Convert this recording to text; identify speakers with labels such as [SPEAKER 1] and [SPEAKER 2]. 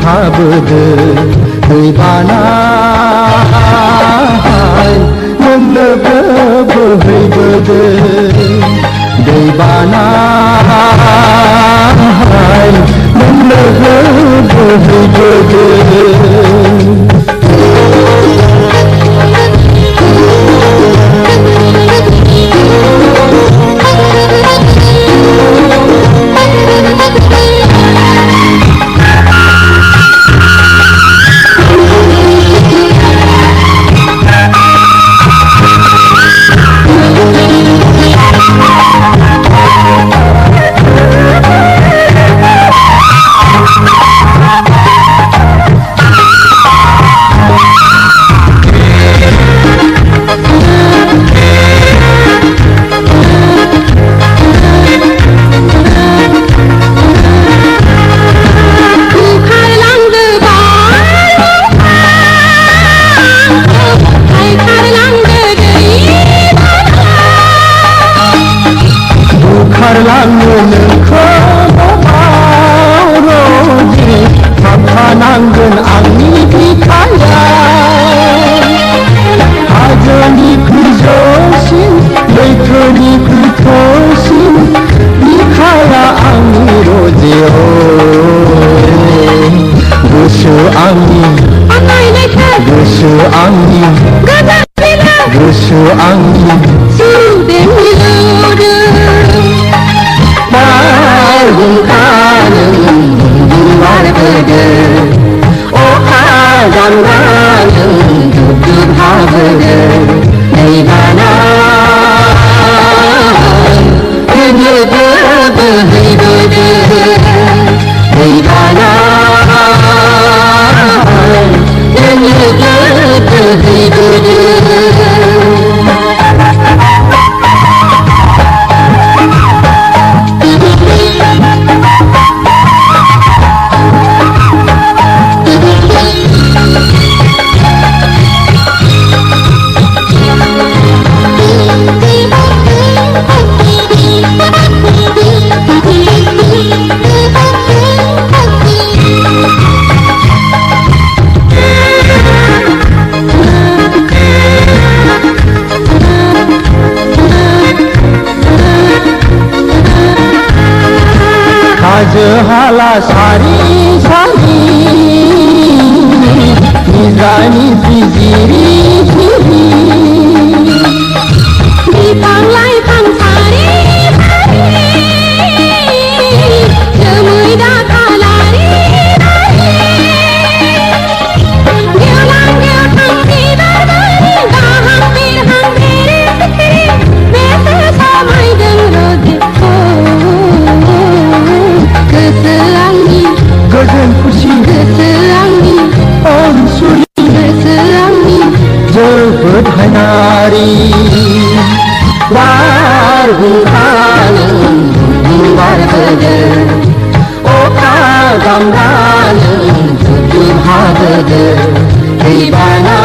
[SPEAKER 1] हाबोदो दैबाना लोगो बोहैबोदो दैबाना लोगो बोहैबोदो खारलांनो नोंखौ रोजे थाफानांगोन आंनि बिखायाव हाजोनिख्रुइ जौसिन लैथोनिख्रुइ थौसिन बिखाया आंनि रोजे गोसो आंनि गोसो आंनि गोसो आंनि बारहुंखाजों बारबोदो अखा दामनाजों जुब जुब हाबोदो दैबाना लोगो बोहैबोदो दैबाना लोगो बोहैबोदो हाजो हाला सारि सारि निजानि जिरि जिरि बिफां लाइफां सारि सारि जोमै दाखा लारि लारि गेवलां गेवथां बिबार बारि गाहां बिरहां बेरे सिखिरि बेसे समायदों रोजे गोजोन खुसि गोसो आंनि अनसुलि गोसो आंनि जोबोद हायनारि बारहुंखाजों बारबोदो अखा दामनाजों जुब जुब हाबोदो दैबाना